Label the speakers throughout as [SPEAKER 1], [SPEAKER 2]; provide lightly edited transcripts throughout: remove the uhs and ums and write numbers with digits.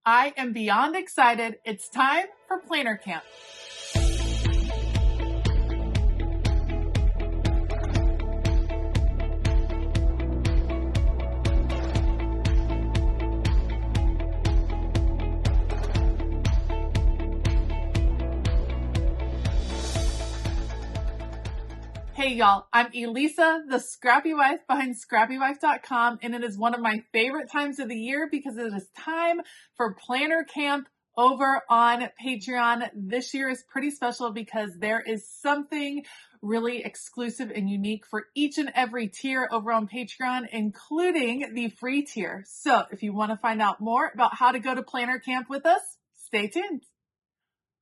[SPEAKER 1] I am beyond excited. It's time for Planner Camp. Hey y'all, I'm Elisa, the Scrappy Wife behind ScrappyWife.com, and it is one of my favorite times of the year because it is time for Planner Camp over on Patreon. This year is pretty special because there is something really exclusive and unique for each and every tier over on Patreon, including the free tier. So if you want to find out more about how to go to Planner Camp with us, stay tuned.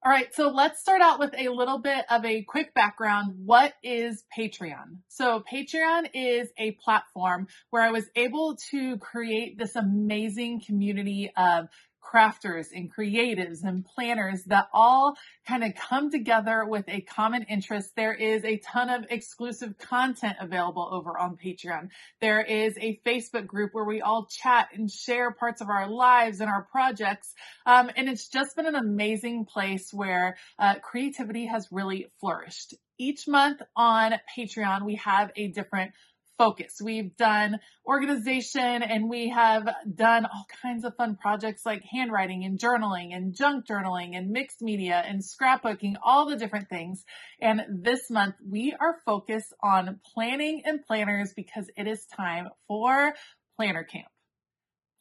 [SPEAKER 1] All right, so let's start out with a little bit of a quick background. What is Patreon? So Patreon is a platform where I was able to create this amazing community of crafters and creatives and planners that all kind of come together with a common interest. There is a ton of exclusive content available over on Patreon. There is a Facebook group where we all chat and share parts of our lives and our projects. And it's just been an amazing place where creativity has really flourished. Each month on Patreon, we have a different focus. We've done organization and we have done all kinds of fun projects like handwriting and journaling and junk journaling and mixed media and scrapbooking, all the different things. And this month we are focused on planning and planners because it is time for Planner Camp.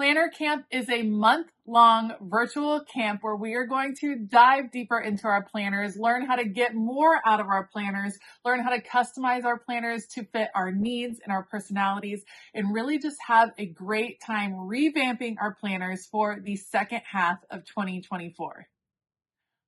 [SPEAKER 1] Planner Camp is a month-long virtual camp where we are going to dive deeper into our planners, learn how to get more out of our planners, learn how to customize our planners to fit our needs and our personalities, and really just have a great time revamping our planners for the second half of 2024.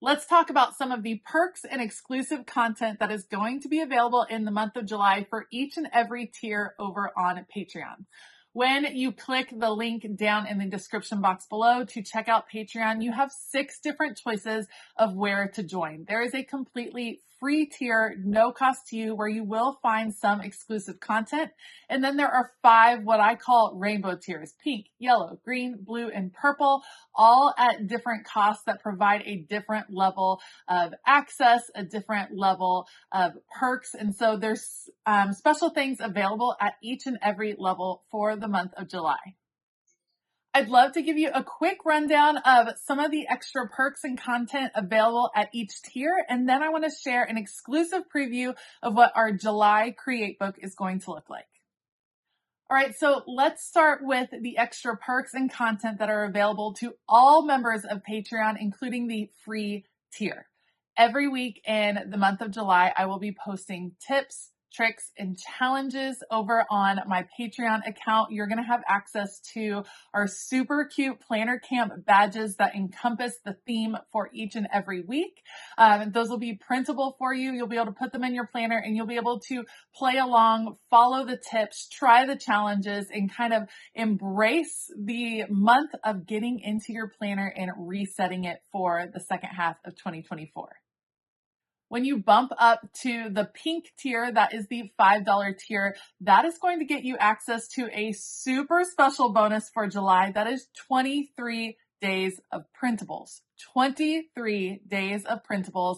[SPEAKER 1] Let's talk about some of the perks and exclusive content that is going to be available in the month of July for each and every tier over on Patreon. When you click the link down in the description box below to check out Patreon, you have 6 different choices of where to join. There is a completely free tier, no cost to you, where you will find some exclusive content. And then there are 5 what I call rainbow tiers: pink, yellow, green, blue, and purple, all at different costs that provide a different level of access, a different level of perks. And so there's special things available at each and every level for the month of July. I'd love to give you a quick rundown of some of the extra perks and content available at each tier, and then I want to share an exclusive preview of what our July Create Book is going to look like. All right, so let's start with the extra perks and content that are available to all members of Patreon, including the free tier. Every week in the month of July, I will be posting tips, tricks, and challenges over on my Patreon account. You're going to have access to our super cute Planner Camp badges that encompass the theme for each and every week. Those will be printable for you. You'll be able to put them in your planner and you'll be able to play along, follow the tips, try the challenges, and kind of embrace the month of getting into your planner and resetting it for the second half of 2024. When you bump up to the pink tier, that is the $5 tier, that is going to get you access to a super special bonus for July. That is 23 days of printables. 23 days of printables,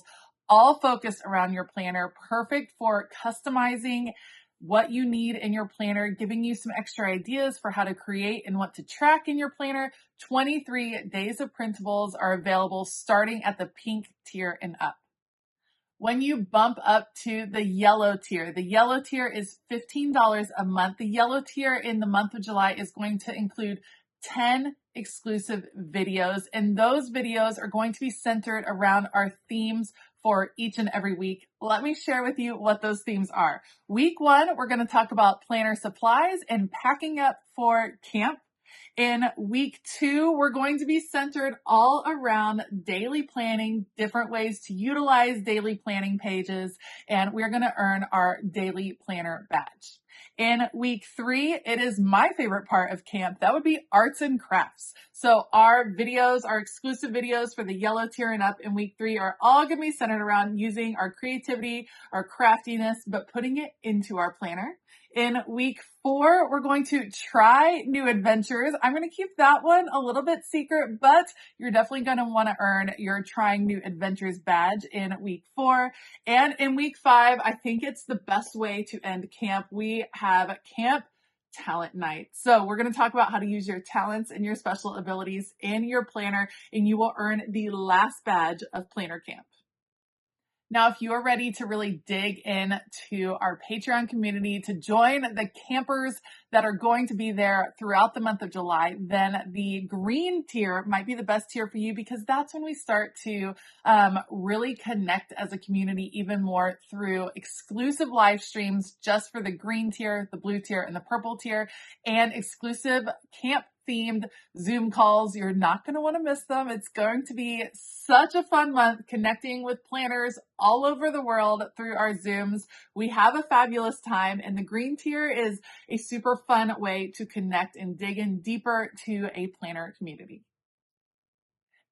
[SPEAKER 1] all focused around your planner, perfect for customizing what you need in your planner, giving you some extra ideas for how to create and what to track in your planner. 23 days of printables are available starting at the pink tier and up. When you bump up to the yellow tier is $15 a month. The yellow tier in the month of July is going to include 10 exclusive videos, and those videos are going to be centered around our themes for each and every week. Let me share with you what those themes are. Week 1, we're going to talk about planner supplies and packing up for camp. In week 2, we're going to be centered all around daily planning, different ways to utilize daily planning pages, and we're going to earn our daily planner badge. In week 3, it is my favorite part of camp. That would be arts and crafts. So our videos, our exclusive videos for the yellow tier and up in week 3 are all going to be centered around using our creativity, our craftiness, but putting it into our planner. In week 4, we're going to try new adventures. I'm going to keep that one a little bit secret, but you're definitely going to want to earn your trying new adventures badge in week 4. And in week 5, I think it's the best way to end camp. We have camp talent night. So we're going to talk about how to use your talents and your special abilities in your planner, and you will earn the last badge of planner camp. Now, if you are ready to really dig into our Patreon community, to join the campers that are going to be there throughout the month of July, then the green tier might be the best tier for you, because that's when we start to really connect as a community even more through exclusive live streams just for the green tier, the blue tier, and the purple tier, and exclusive camp themed Zoom calls. You're not going to want to miss them. It's going to be such a fun month connecting with planners all over the world through our Zooms. We have a fabulous time, and the green tier is a super fun way to connect and dig in deeper to a planner community.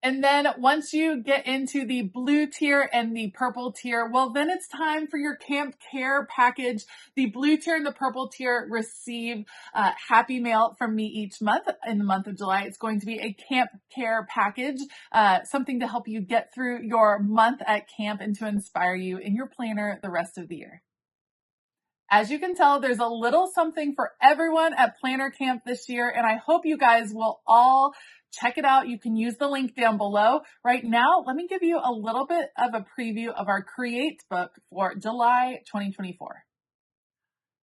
[SPEAKER 1] And then once you get into the blue tier and the purple tier, well, then it's time for your camp care package. The blue tier and the purple tier receive happy mail from me each month. In the month of July, it's going to be a camp care package, something to help you get through your month at camp and to inspire you in your planner the rest of the year. As you can tell, there's a little something for everyone at Planner Camp this year, and I hope you guys will all check it out. You can use the link down below. Right now, let me give you a little bit of a preview of our Create book for July 2024.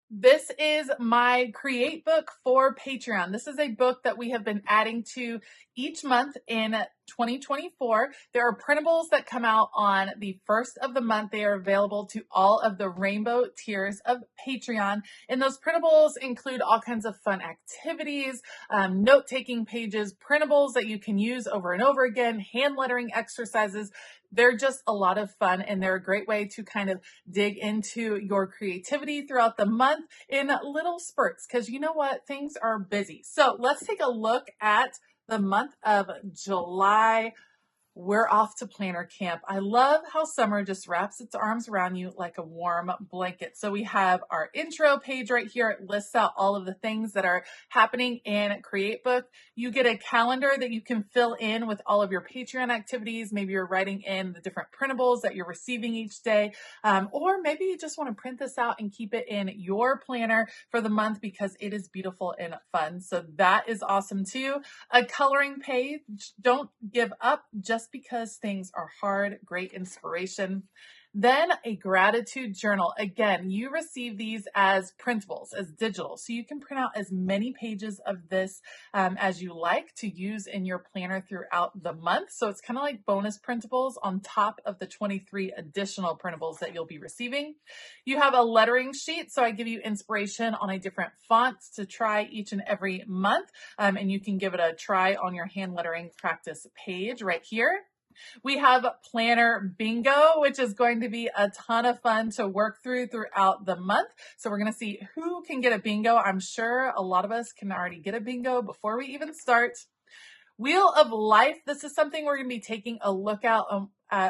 [SPEAKER 1] This is my Create book for Patreon. This is a book that we have been adding to each month in 2024. There are printables that come out on the first of the month. They are available to all of the rainbow tiers of Patreon. And those printables include all kinds of fun activities, note-taking pages, printables that you can use over and over again, hand lettering exercises. They're just a lot of fun, and they're a great way to kind of dig into your creativity throughout the month in little spurts, because you know what? Things are busy. So let's take a look at the month of July. We're off to Planner Camp. I love how summer just wraps its arms around you like a warm blanket. So we have our intro page right here. It lists out all of the things that are happening in Create Book. You get a calendar that you can fill in with all of your Patreon activities. Maybe you're writing in the different printables that you're receiving each day. Or maybe you just want to print this out and keep it in your planner for the month because it is beautiful and fun. So that is awesome too. A coloring page. Don't give up just because things are hard. Great inspiration. Then a gratitude journal. Again, you receive these as printables, as digital. So you can print out as many pages of this as you like to use in your planner throughout the month. So it's kind of like bonus printables on top of the 23 additional printables that you'll be receiving. You have a lettering sheet. So I give you inspiration on a different font to try each and every month. And you can give it a try on your hand lettering practice page right here. We have Planner Bingo, which is going to be a ton of fun to work throughout the month. So we're going to see who can get a bingo. I'm sure a lot of us can already get a bingo before we even start. Wheel of Life. This is something we're going to be taking a look at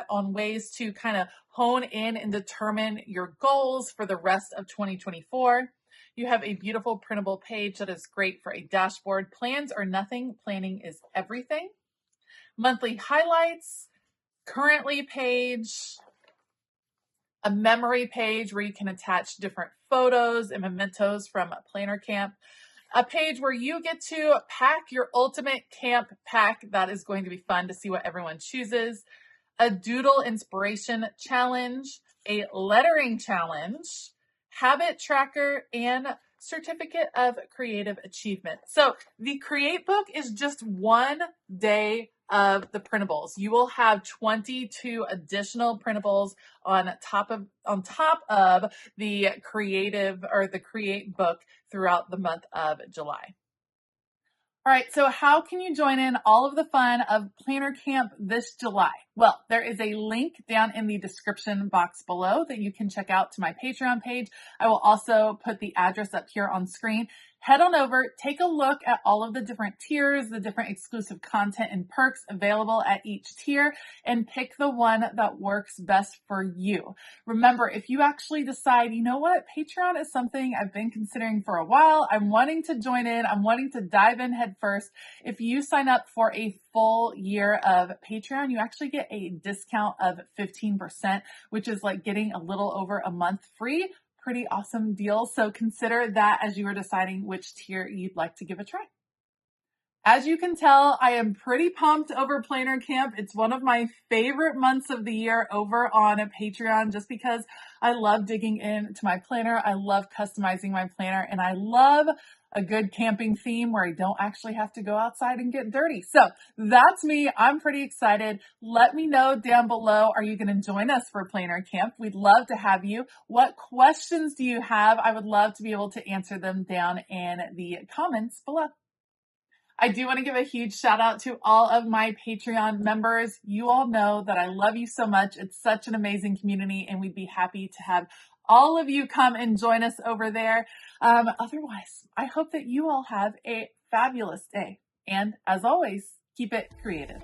[SPEAKER 1] on ways to kind of hone in and determine your goals for the rest of 2024. You have a beautiful printable page that is great for a dashboard. Plans are nothing. Planning is everything. Monthly highlights, currently page, a memory page where you can attach different photos and mementos from Planner Camp, a page where you get to pack your ultimate camp pack. That is going to be fun to see what everyone chooses. A doodle inspiration challenge, a lettering challenge, habit tracker, and certificate of creative achievement. So the Create book is just one day of the printables. You will have 22 additional printables on top of the creative or the Create book throughout the month of July. All right, so how can you join in all of the fun of Planner Camp this July? Well, there is a link down in the description box below that you can check out to my Patreon page. I will also put the address up here on screen. Head on over, take a look at all of the different tiers, the different exclusive content and perks available at each tier, and pick the one that works best for you. Remember, if you actually decide, you know what, Patreon is something I've been considering for a while, I'm wanting to join in, I'm wanting to dive in head first. If you sign up for a full year of Patreon, you actually get a discount of 15%, which is like getting a little over a month free. Pretty awesome deal. So consider that as you are deciding which tier you'd like to give a try. As you can tell, I am pretty pumped over Planner Camp. It's one of my favorite months of the year over on Patreon just because I love digging into my planner. I love customizing my planner, and I love a good camping theme where I don't actually have to go outside and get dirty. So that's me. I'm pretty excited. Let me know down below, are you going to join us for Planner Camp? We'd love to have you. What questions do you have? I would love to be able to answer them down in the comments below. I do want to give a huge shout out to all of my Patreon members. You all know that I love you so much. It's such an amazing community, and we'd be happy to have all of you come and join us over there. Otherwise, I hope that you all have a fabulous day. And as always, keep it creative.